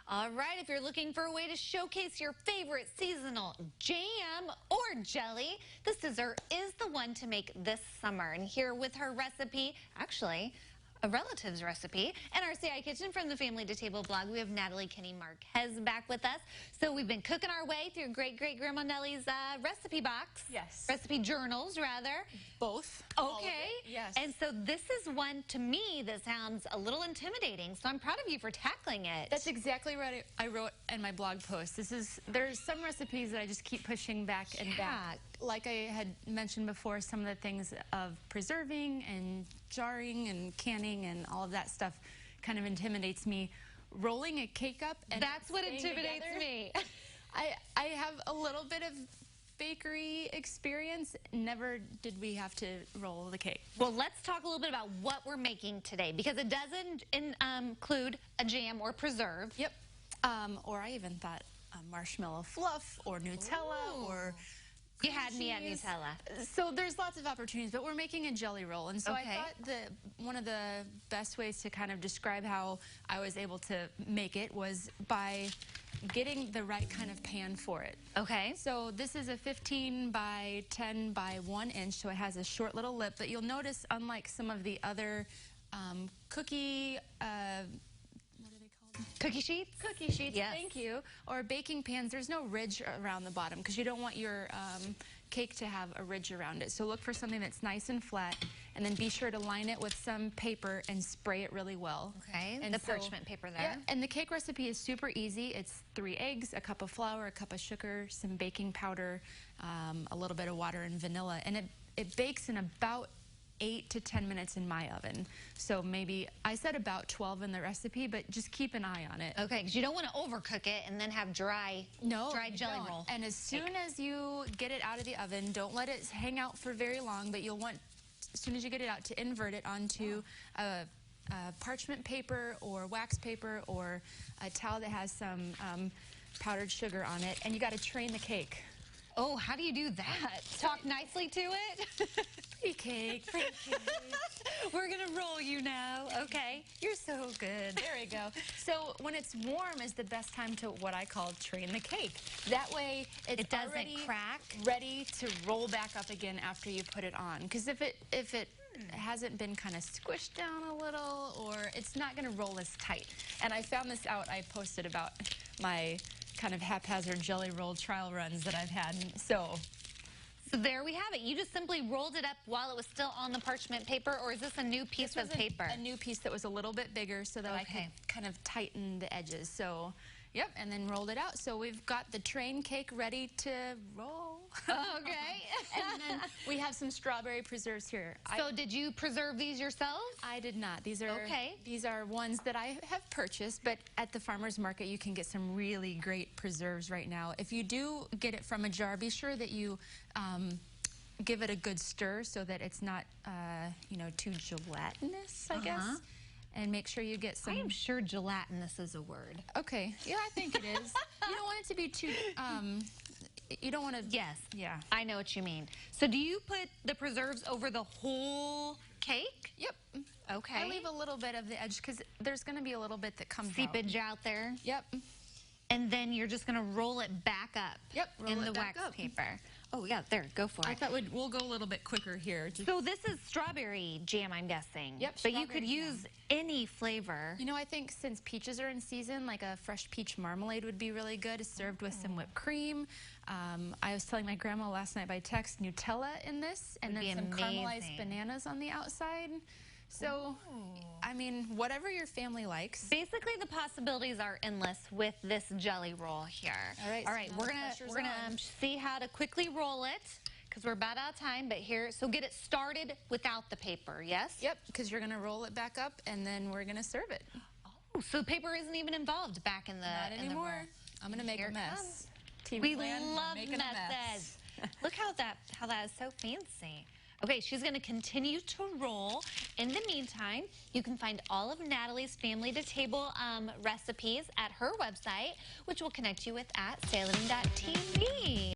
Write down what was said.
All right, if you're looking for a way to showcase your favorite seasonal jam or jelly, this dessert is the one to make this summer. And here with her recipe, actually, a relative's recipe, and our ciKitchen from the Family to Table blog, we have Natalie Kenny Marquez back with us. So we've been cooking our way through great-great-grandma Nellie's recipe box. Yes. Recipe journals, rather. Both. Okay. Yes. And so this is one, to me, that sounds a little intimidating, so I'm proud of you for tackling it. That's exactly what I wrote in my blog post. There's some recipes that I just keep pushing back and back. Like I had mentioned before, some of the things of preserving and jarring and canning and all of that stuff kind of intimidates me. Rolling a cake up and that's what intimidates me. I have a little bit of bakery experience. Never did we have to roll the cake. Well, let's talk a little bit about what we're making today, because it doesn't include a jam or preserve. Yep. Or I even thought marshmallow fluff or Nutella. Ooh. Or you had me at Nutella. So there's lots of opportunities, but we're making a jelly roll. And so I thought one of the best ways to kind of describe how I was able to make it was by getting the right kind of pan for it. Okay. So this is a 15 by 10 by 1 inch, so it has a short little lip. But you'll notice, unlike some of the other cookie, what are they called? Cookie sheets? Cookie sheets, yes. Thank you. Or baking pans, there's no ridge around the bottom because you don't want your cake to have a ridge around it. So look for something that's nice and flat, and then be sure to line it with some paper and spray it really well. Okay, and the parchment paper there. Yeah, and the cake recipe is super easy. It's 3 eggs, a cup of flour, a cup of sugar, some baking powder, a little bit of water and vanilla, and it bakes in about 8 to 10 minutes in my oven. So maybe, I said about 12 in the recipe, but just keep an eye on it. Okay, because you don't want to overcook it and then have dry jelly roll. And as soon as you get it out of the oven, don't let it hang out for very long, but you'll want, as soon as you get it out, to invert it onto a parchment paper or wax paper or a towel that has some powdered sugar on it, and you got to train the cake. Oh, how do you do that? Talk nicely to it? Pretty cake, pretty cake. We're going to roll you now. Okay. You're so good. There we go. So when it's warm is the best time to what I call train the cake. That way it doesn't crack. Ready to roll back up again after you put it on. Because if it hasn't been kind of squished down a little, or it's not going to roll as tight. And I found this out. I posted about my kind of haphazard jelly roll trial runs that I've had. So there we have it. You just simply rolled it up while it was still on the parchment paper, or is this a new piece of paper? A new piece that was a little bit bigger so that I could kind of tighten the edges. So, yep, and then rolled it out. So we've got the train cake ready to roll. Okay. And then we have some strawberry preserves here. So did you preserve these yourself? I did not. These are ones that I have purchased, but at the farmer's market you can get some really great preserves right now. If you do get it from a jar, be sure that you give it a good stir so that it's not too gelatinous, I guess. And make sure you get some... I am sure gelatinous is a word. Okay. Yeah, I think it is. You don't want it to be too... you don't want to... Yes. Yeah. I know what you mean. So do you put the preserves over the whole cake? Yep. Okay. I leave a little bit of the edge because there's going to be a little bit that comes seepage out there? Yep. And then you're just going to roll it back up. Yep. In the wax paper. Oh, yeah, there, go for it. I thought we'll go a little bit quicker here. So this is strawberry jam, I'm guessing. Yep. But you could use any flavor. You know, I think since peaches are in season, like a fresh peach marmalade would be really good. It's served with some whipped cream. I was telling my grandma last night by text, Nutella in this, and then some caramelized bananas on the outside. So, I mean, whatever your family likes. Basically, the possibilities are endless with this jelly roll here. All right, so we're gonna see how to quickly roll it, because we're about out of time. But here, so get it started without the paper. Yes. Yep, because you're gonna roll it back up, and then we're gonna serve it. Oh, so the paper isn't even involved back in the not anymore. I'm gonna make a mess. We love messes. Look how that is so fancy. Okay, she's going to continue to roll. In the meantime, you can find all of Natalie's Family to Table recipes at her website, which we'll connect you with at salem.tv.